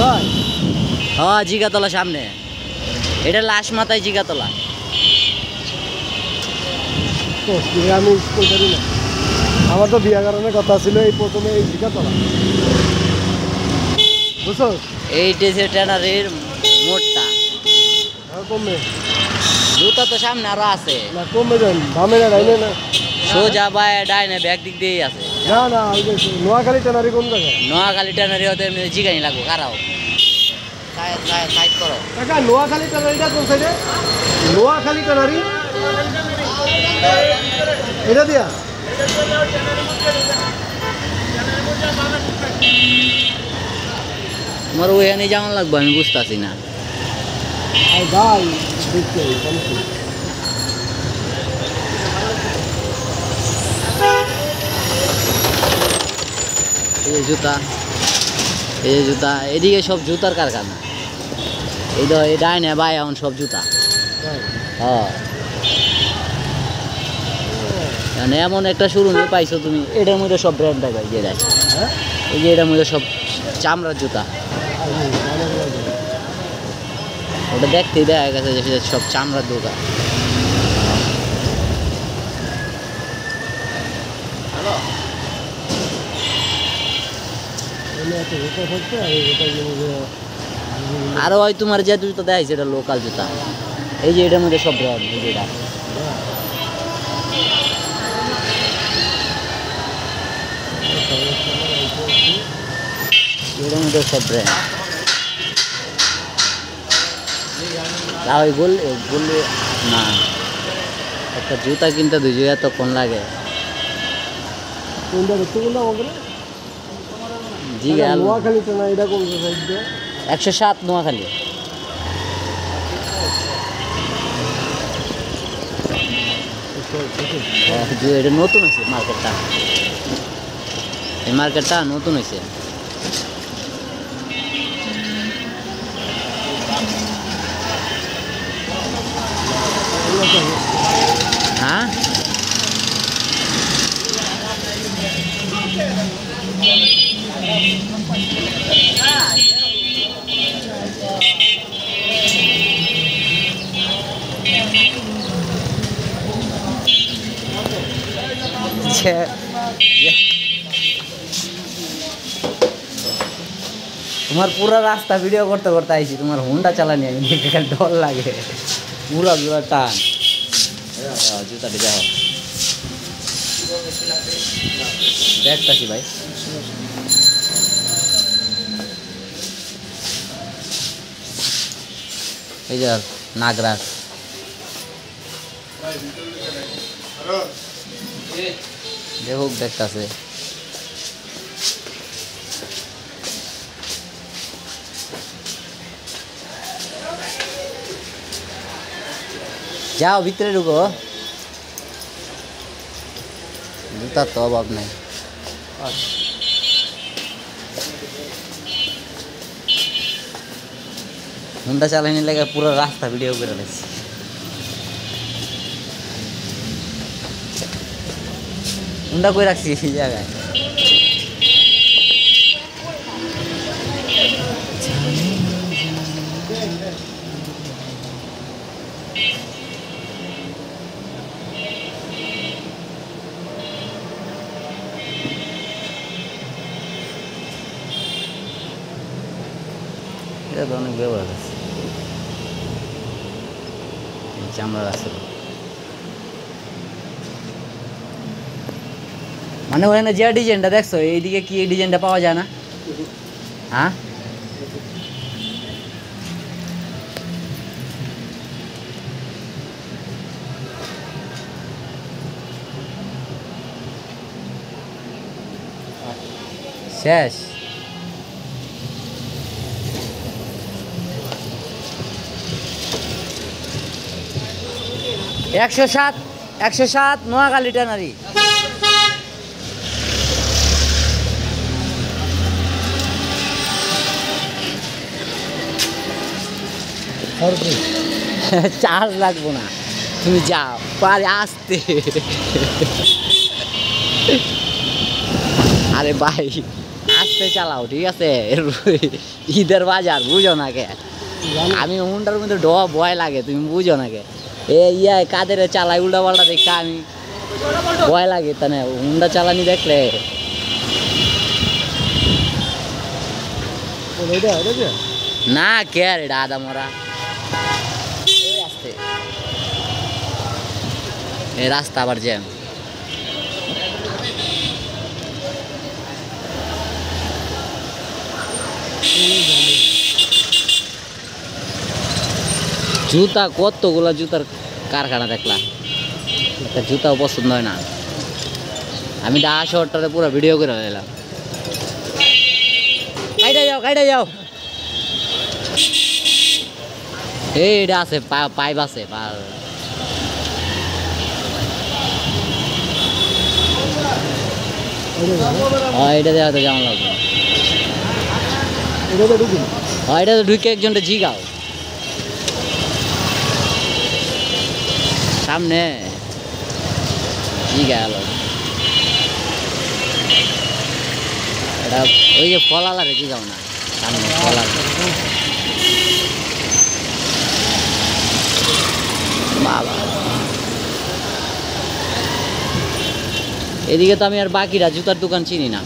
হ্যাঁ জিগাতলা সামনে, এটা লাশ মাথায় জিগাতলা। আমি স্কুল করি না, আমার তো বিয়া কারণে কথা ছিল এই প্রথমে এই জিগাতলা, বুঝছো? এইটা যে ট্যানারির মোড়টা কমবে জুতা তো সামনে আরো আছে, না কমবে যান দামে না ডাইনে না সোজা বায় ডাইনে ব্যাগ দিক দিয়েই আছে। না না ওই যে নোয়াখালী ট্যানারি কোন জায়গায়? নোয়াখালী ট্যানারি হতে এমনি জিগানি লাগবো কারাও সাইড করো। কাকা নোয়াখালী ট্যানারিটা কোন সাইডে? নোয়াখালী ট্যানারি এটা দিয়া তোমার ওইখানে যেমন লাগবো আমি বুঝতেছি না। ভাই দেখতে এই যে জুতা, এই যে জুতা, এদিকে সব জুতার কারখানা। এই তো এই ডাইনে বাই এখন সব জুতা। হ্যাঁ এমন একটা শোরুম পাইছো তুমি, এটার মধ্যে সব ব্র্যান্ড দেখায় যেটা, এই যে এটার মধ্যে সব চামড়ার জুতা। ওটা দেখতেই দেখা গেছে যে সব চামড়ার দোকান। আরো হয় তোমার যে জুতা দেয় সেটা লোকাল জুতা, এই যে এটার মধ্যে সব ব্র্যান্ড, এই যে এটা এটার মধ্যে সব ব্র্যান্ড। ওই বললে না, একটা জুতা কিনতে 2 এতক্ষণ লাগে। জি নোয়াখালী তো না, এটা কোন সাইড? 107 নোয়াখালী। এটা নতুন হয়েছে মার্কেটটা, এই মার্কেটটা নতুন হয়েছে। হ্যাঁ তোমার পুরো রাস্তা ভিডিও করতে করতে আইছি, তোমার হুন্ডা চালানি আমি ডর লাগে, পুরা পুরা টান। জুতাটি দেখো, দেখতাছি ভাই। এই যে নাগরাজ, দেখুক দেখতাছে। যাও ভিতরে ঢুকো, জুতার তো অভাব নেই। হুন্ডা চালানি লেগে পুরো রাস্তা ভিডিও করে নিয়েছি। হুন্ডা কই রাখছি এই জায়গায়? এটা তো অনেক ব্যবহার আছে, চামড়ার আছে। মানে ওখানে যে ডিজাইনটা দেখছো এইদিকে কি এই ডিজাইনটা পাওয়া যায় না? হ্যাঁ শেষ। একশো সাত নোয়াখালী ট্যানারি। চার্জ লাগবো না, তুমি যাও পারে আসতে। আরে ভাই আস্তে চালাও ঠিক আছে ঈদের বাজার বুঝো না কে আমি হুন্ডার মধ্যে ভয় লাগে তুমি বুঝো না কে ইয়া কাদের চালাই উল্টা পাল্টা দেখে আমি ভয় লাগে তা না হুন্ডা চালানি দেখলে না কে আর এটা আদা মরা আস্তে এই রাস্তা আবার জ্যাম জুতা কতগুলা জুতার কারখানা দেখলাম একটা জুতাও পছন্দ হয় না আমি ঢাকা শহরটাতে পুরো ভিডিও করে নিলাম কাইটা যাও এইটা আছে পাইপ আছে এটা দেখা তো কেমন লাগবে এটা তো ঢুকে একজনটা জিগাও সামনে জিগা গেল এটা ওই যে ফলালারে জিগাও না সামনে ফলাল বাবা এদিকে তো আমি আর বাকিরা জুতার দোকান চিনি না